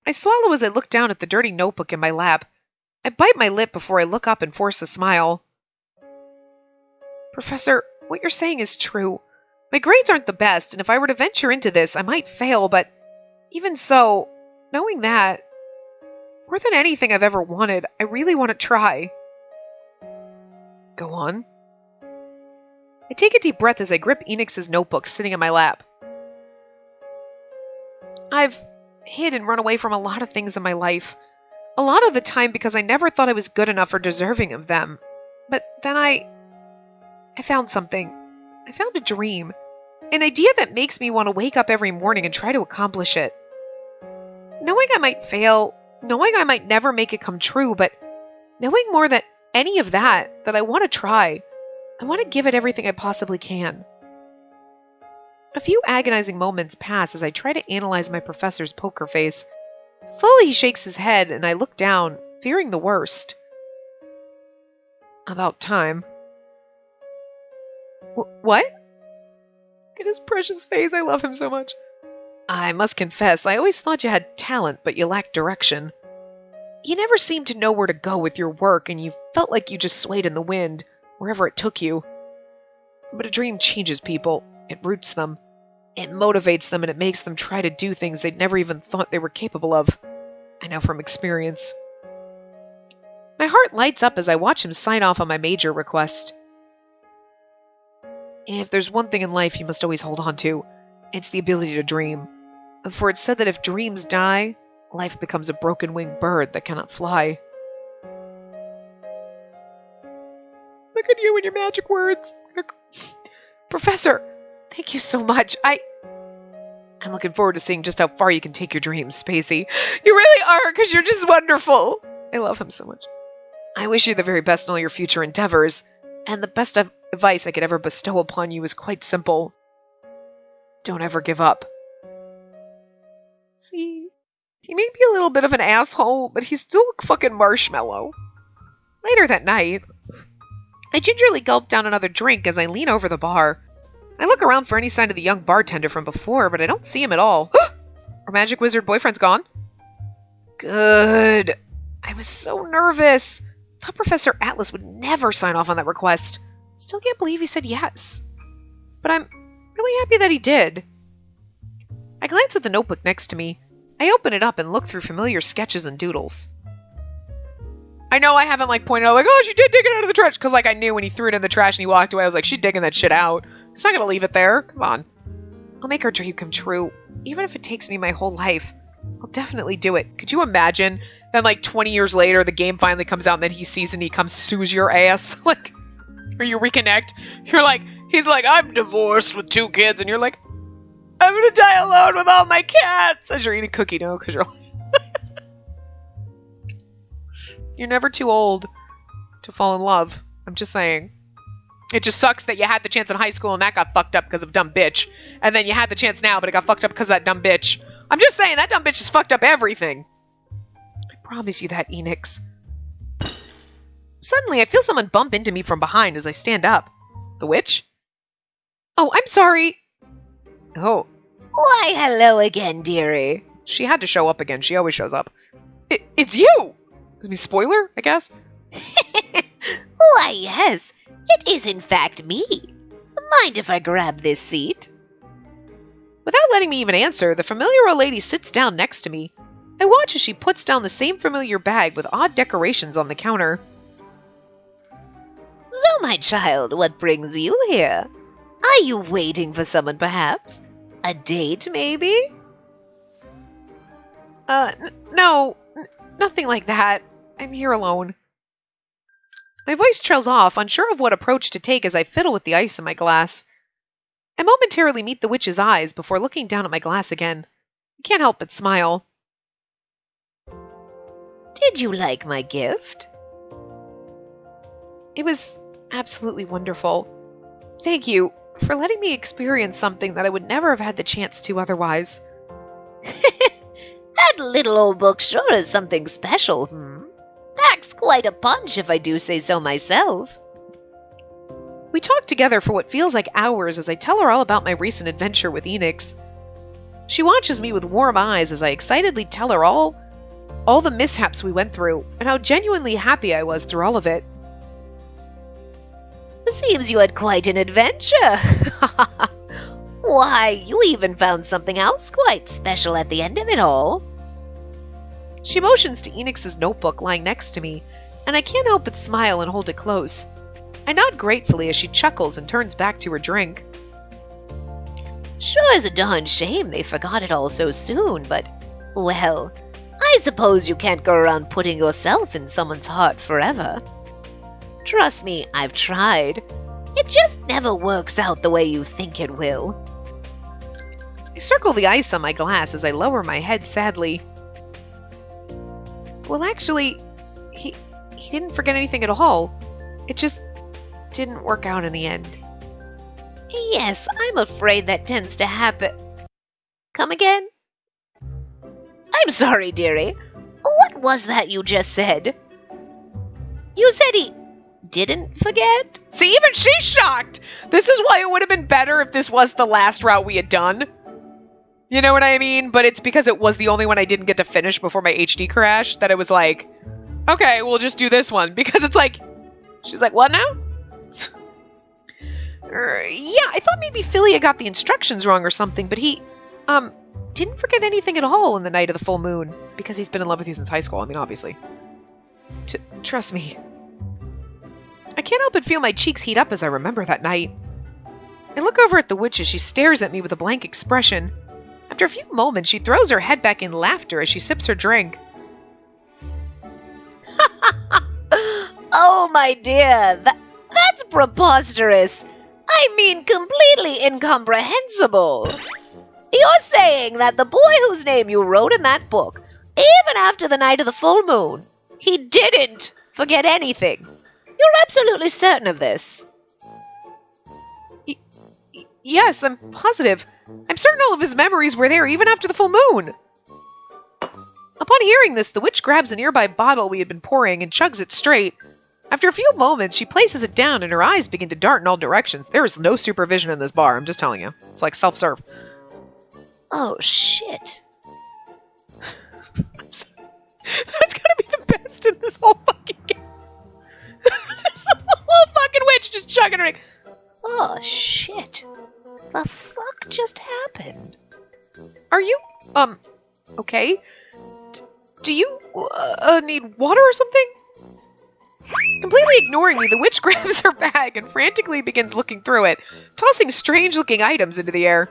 I swallow as I look down at the dirty notebook in my lap. I bite my lip before I look up and force a smile. Professor, what you're saying is true. My grades aren't the best, and if I were to venture into this, I might fail, but even so, knowing that, more than anything I've ever wanted, I really want to try. Go on. I take a deep breath as I grip Enix's notebook sitting in my lap. I've hid and run away from a lot of things in my life. A lot of the time because I never thought I was good enough or deserving of them. But then I found something. I found a dream. An idea that makes me want to wake up every morning and try to accomplish it. Knowing I might fail, knowing I might never make it come true, but knowing more than any of that I want to try. I want to give it everything I possibly can. A few agonizing moments pass as I try to analyze my professor's poker face. Slowly he shakes his head and I look down, fearing the worst. About time. What? Look at his precious face, I love him so much. I must confess, I always thought you had talent, but you lacked direction. You never seemed to know where to go with your work, and you felt like you just swayed in the wind, wherever it took you. But a dream changes people. It roots them. It motivates them, and it makes them try to do things they'd never even thought they were capable of. I know from experience. My heart lights up as I watch him sign off on my major request. If there's one thing in life you must always hold on to, it's the ability to dream. For it's said that if dreams die, life becomes a broken-winged bird that cannot fly. Look at you and your magic words. Professor, thank you so much. I'm looking forward to seeing just how far you can take your dreams, Spacey. You really are, because you're just wonderful. I love him so much. I wish you the very best in all your future endeavors, and the best advice I could ever bestow upon you is quite simple. Don't ever give up. See, he may be a little bit of an asshole, but he's still a fucking marshmallow. Later that night, I gingerly gulp down another drink as I lean over the bar. I look around for any sign of the young bartender from before, but I don't see him at all. Our magic wizard boyfriend's gone. Good. I was so nervous. Thought Professor Atlas would never sign off on that request. Still can't believe he said yes. But I'm really happy that he did. I glance at the notebook next to me. I open it up and look through familiar sketches and doodles. I know I haven't pointed out oh, she did dig it out of the trash, because I knew when he threw it in the trash and he walked away, I was like, she's digging that shit out. He's not gonna leave it there. Come on. I'll make her dream come true. Even if it takes me my whole life. I'll definitely do it. Could you imagine? Then 20 years later, the game finally comes out and then he sees and he comes sues your ass. Or you reconnect. He's like, I'm divorced with 2 kids, and you're like, I'm gonna die alone with all my cats as you're eating cookie dough because you're you're never too old to fall in love. I'm just saying. It just sucks that you had the chance in high school and that got fucked up because of dumb bitch. And then you had the chance now, but it got fucked up because of that dumb bitch. I'm just saying, that dumb bitch has fucked up everything. I promise you that, Enix. Suddenly, I feel someone bump into me from behind as I stand up. The witch? Oh, I'm sorry. Oh.
Why, hello again, dearie.
She had to show up again. She always shows up. It's you! I mean, spoiler, I guess?
Why, yes. It is in fact me. Mind if I grab this seat?
Without letting me even answer, the familiar old lady sits down next to me. I watch as she puts down the same familiar bag with odd decorations on the counter.
So, my child, what brings you here? Are you waiting for someone, perhaps? A date, maybe?
No, nothing like that. I'm here alone. My voice trails off, unsure of what approach to take as I fiddle with the ice in my glass. I momentarily meet the witch's eyes before looking down at my glass again. I can't help but smile.
Did you like my gift?
It was absolutely wonderful. Thank you for letting me experience something that I would never have had the chance to otherwise.
That little old book sure is something special, Packs quite a punch, if I do say so myself.
We talk together for what feels like hours as I tell her all about my recent adventure with Enix. She watches me with warm eyes as I excitedly tell her all the mishaps we went through and how genuinely happy I was through all of it.
Seems you had quite an adventure. Why, you even found something else quite special at the end of it all.
She motions to Enix's notebook lying next to me, and I can't help but smile and hold it close. I nod gratefully as she chuckles and turns back to her drink.
Sure is a darn shame they forgot it all so soon, but, well, I suppose you can't go around putting yourself in someone's heart forever. Trust me, I've tried. It just never works out the way you think it will.
I circle the ice on my glass as I lower my head sadly. Well, actually, he didn't forget anything at all. It just didn't work out in the end.
Yes, I'm afraid that tends to happen. Come again? I'm sorry, dearie. What was that you just said? You said he didn't forget?
See, even she's shocked! This is why it would have been better if this was the last route we had done. You know what I mean? But it's because it was the only one I didn't get to finish before my HD crashed that it was like, okay, we'll just do this one. Because it's like, she's like, what now? Yeah, I thought maybe Philia got the instructions wrong or something, but he, didn't forget anything at all in the night of the full moon. Because he's been in love with you since high school, I mean, obviously. Trust me. I can't help but feel my cheeks heat up as I remember that night. I look over at the witch as she stares at me with a blank expression. After a few moments, she throws her head back in laughter as she sips her drink.
Oh, my dear, that's preposterous. I mean, completely incomprehensible. You're saying that the boy whose name you wrote in that book, even after the night of the full moon, he didn't forget anything. You're absolutely certain of this.
Yes, I'm positive. I'm certain all of his memories were there even after the full moon. Upon hearing this, the witch grabs a nearby bottle we had been pouring and chugs it straight. After a few moments, she places it down and her eyes begin to dart in all directions. There is no supervision in this bar, I'm just telling you. It's like self-serve.
Oh, shit.
That's gotta be the best in this whole fucking game. It's the whole fucking witch just chugging her.
Oh, shit. The fuck just happened?
Are you, okay? Do you, need water or something? Completely ignoring me, the witch grabs her bag and frantically begins looking through it, tossing strange-looking items into the air.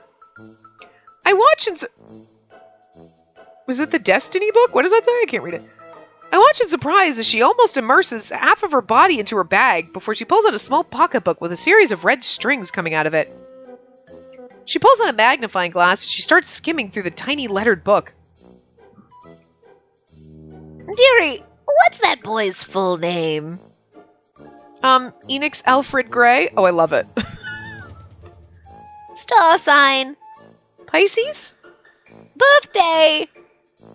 I watch and... Was it the Destiny book? What does that say? I can't read it. I watch in surprise as she almost immerses half of her body into her bag before she pulls out a small pocketbook with a series of red strings coming out of it. She pulls out a magnifying glass as she starts skimming through the tiny lettered book.
Dearie, what's that boy's full name?
Enix Alfred Gray. Oh, I love it.
Star sign.
Pisces?
Birthday.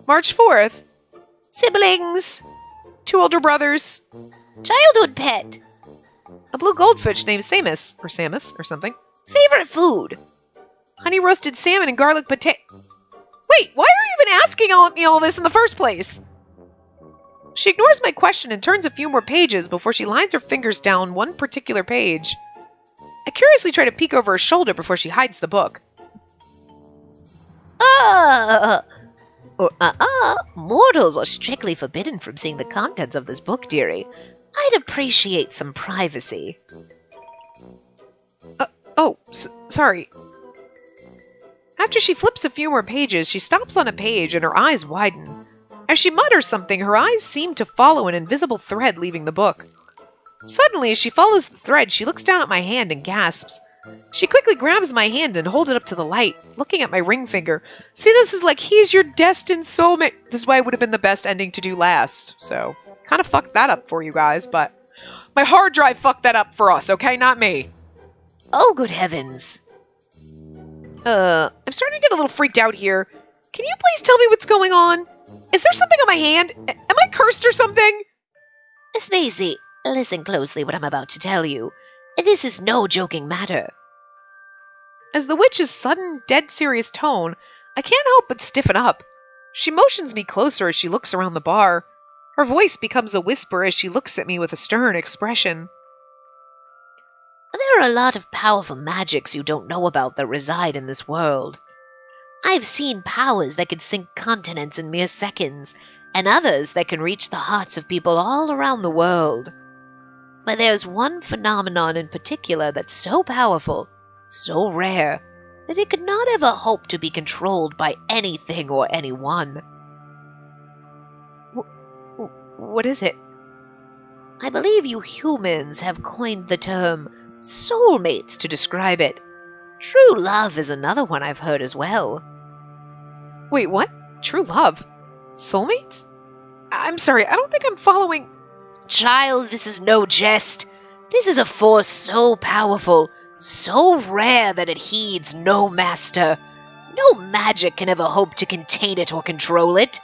March 4th.
Siblings.
2 older brothers.
Childhood pet.
A blue goldfish named Samus or something.
Favorite food.
Honey roasted salmon and garlic potato. Wait, why are you even asking me all this in the first place? She ignores my question and turns a few more pages before she lines her fingers down one particular page. I curiously try to peek over her shoulder before she hides the book.
Mortals are strictly forbidden from seeing the contents of this book, dearie. I'd appreciate some privacy.
Sorry. After she flips a few more pages, she stops on a page and her eyes widen. As she mutters something, her eyes seem to follow an invisible thread leaving the book. Suddenly, as she follows the thread, she looks down at my hand and gasps. She quickly grabs my hand and holds it up to the light, looking at my ring finger. See, this is like, he's your destined soulmate. This is why it would have been the best ending to do last. So, kind of fucked that up for you guys, but my hard drive fucked that up for us, okay? Not me.
Oh, good heavens.
I'm starting to get a little freaked out here. Can you please tell me what's going on? Is there something on my hand? Am I cursed or something?
Spacey, listen closely what I'm about to tell you. This is no joking matter.
As the witch's sudden, dead serious tone, I can't help but stiffen up. She motions me closer as she looks around the bar. Her voice becomes a whisper as she looks at me with a stern expression.
There are a lot of powerful magics you don't know about that reside in this world. I've seen powers that could sink continents in mere seconds, and others that can reach the hearts of people all around the world. But there's one phenomenon in particular that's so powerful, so rare, that it could not ever hope to be controlled by anything or anyone.
What is it?
I believe you humans have coined the term soulmates to describe it. True love is another one I've heard as well.
Wait, what? True love? Soulmates? I'm sorry, I don't think I'm following.
Child, this is no jest. This is a force so powerful, so rare that it heeds no master. No magic can ever hope to contain it or control it.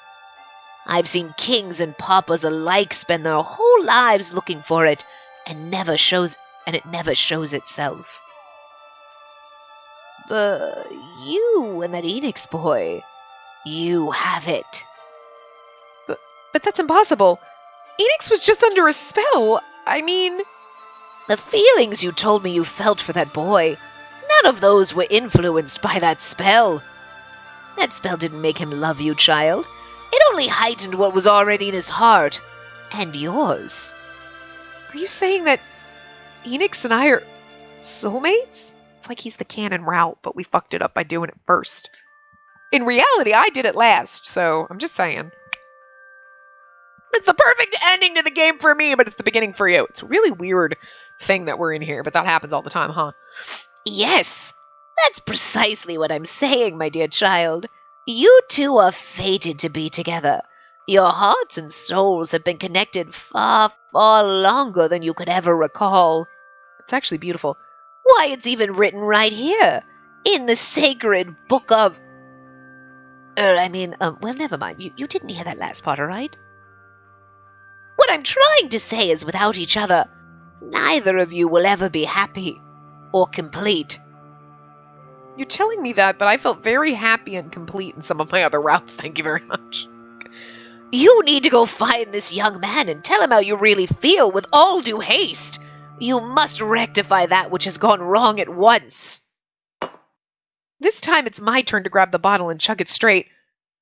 I've seen kings and paupers alike spend their whole lives looking for it, and it never shows itself. But you and that Enix boy, you have it.
But that's impossible. Enix was just under a spell. I mean...
The feelings you told me you felt for that boy, none of those were influenced by that spell. That spell didn't make him love you, child. It only heightened what was already in his heart. And yours.
Are you saying that Enix and I are soulmates? It's like he's the canon route, but we fucked it up by doing it first. In reality, I did it last, so I'm just saying. It's the perfect ending to the game for me, but it's the beginning for you. It's a really weird thing that we're in here, but that happens all the time, huh?
Yes, that's precisely what I'm saying, my dear child. You two are fated to be together. Your hearts and souls have been connected far, far longer than you could ever recall.
It's actually beautiful.
Why, it's even written right here, in the sacred book of... well, never mind. You didn't hear that last part, all right? What I'm trying to say is without each other, neither of you will ever be happy or complete.
You're telling me that, but I felt very happy and complete in some of my other routes. Thank you very much.
You need to go find this young man and tell him how you really feel with all due haste. You must rectify that which has gone wrong at once.
This time it's my turn to grab the bottle and chug it straight.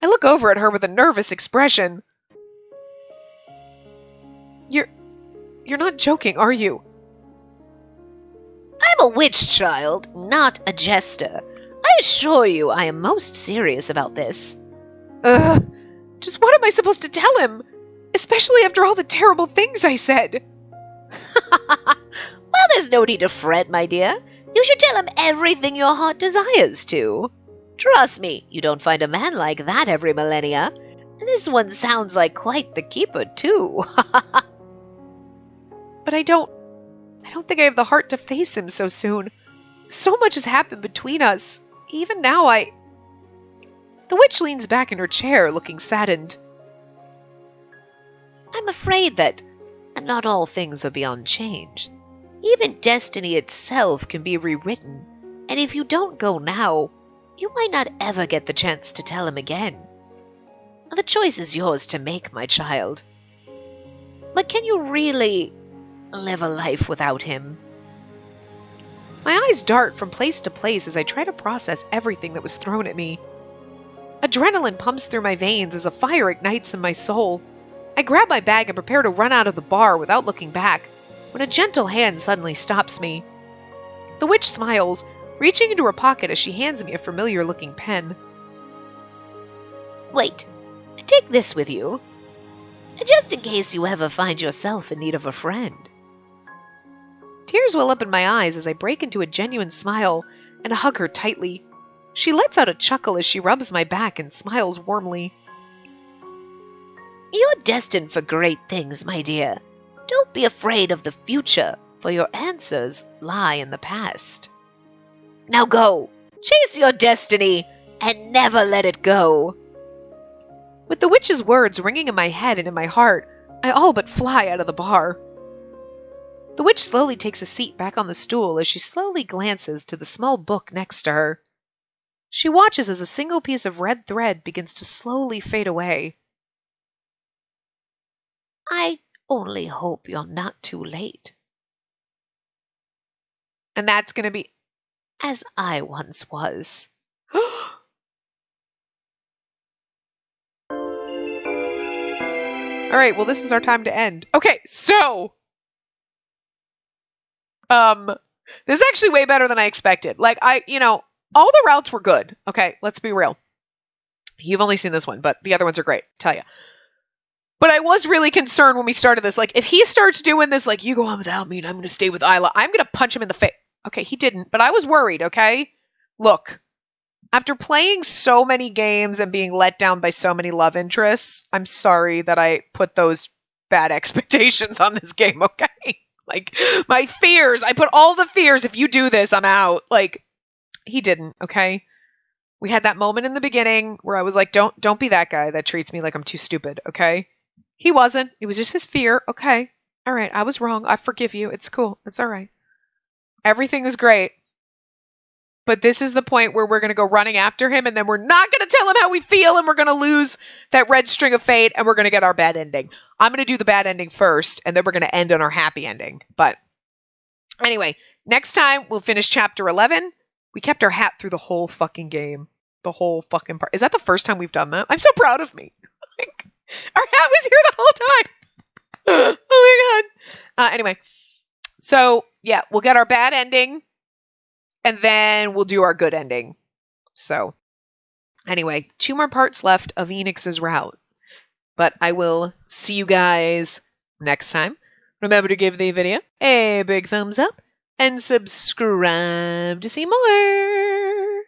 I look over at her with a nervous expression. You're not joking, are you?
I'm a witch, child, not a jester. I assure you I am most serious about this.
Just what am I supposed to tell him? Especially after all the terrible things I said.
Well, there's no need to fret, my dear. You should tell him everything your heart desires to. Trust me, you don't find a man like that every millennia. This one sounds like quite the keeper, too.
But I don't think I have the heart to face him so soon. So much has happened between us. Even now, The witch leans back in her chair, looking saddened.
I'm afraid that not all things are beyond change. Even destiny itself can be rewritten, and if you don't go now, you might not ever get the chance to tell him again. The choice is yours to make, my child. But can you really live a life without him?
My eyes dart from place to place as I try to process everything that was thrown at me. Adrenaline pumps through my veins as a fire ignites in my soul. I grab my bag and prepare to run out of the bar without looking back, when a gentle hand suddenly stops me. The witch smiles, reaching into her pocket as she hands me a familiar-looking pen.
Wait, take this with you, just in case you ever find yourself in need of a friend.
Tears well up in my eyes as I break into a genuine smile and hug her tightly. She lets out a chuckle as she rubs my back and smiles warmly.
You're destined for great things, my dear. Don't be afraid of the future, for your answers lie in the past. Now go, chase your destiny, and never let it go.
With the witch's words ringing in my head and in my heart, I all but fly out of the bar. The witch slowly takes a seat back on the stool as she slowly glances to the small book next to her. She watches as a single piece of red thread begins to slowly fade away.
I only hope you're not too late.
And that's going to be...
As I once was.
All right, well, this is our time to end. Okay, so... this is actually way better than I expected. Like, all the routes were good. Okay, let's be real. You've only seen this one, but the other ones are great, tell you. But I was really concerned when we started this. Like, if he starts doing this, like, you go on without me and I'm going to stay with Isla, I'm going to punch him in the face. Okay, he didn't, but I was worried, okay? Look, after playing so many games and being let down by so many love interests, I'm sorry that I put those bad expectations on this game, okay? Like, my fears, I put all the fears, if you do this, I'm out. Like, he didn't, okay? We had that moment in the beginning where I was like, don't be that guy that treats me like I'm too stupid, okay? He wasn't. It was just his fear. Okay. All right. I was wrong. I forgive you. It's cool. It's all right. Everything is great. But this is the point where we're going to go running after him and then we're not going to tell him how we feel and we're going to lose that red string of fate and we're going to get our bad ending. I'm going to do the bad ending first and then we're going to end on our happy ending. But anyway, next time we'll finish chapter 11. We kept our hat through the whole fucking game. The whole fucking part. Is that the first time we've done that? I'm so proud of me. Our hat was here the whole time. Oh my god. Anyway, so yeah, we'll get our bad ending and then we'll do our good ending. So anyway, 2 more parts left of Enix's route. But I will see you guys next time. Remember to give the video a big thumbs up and subscribe to see more.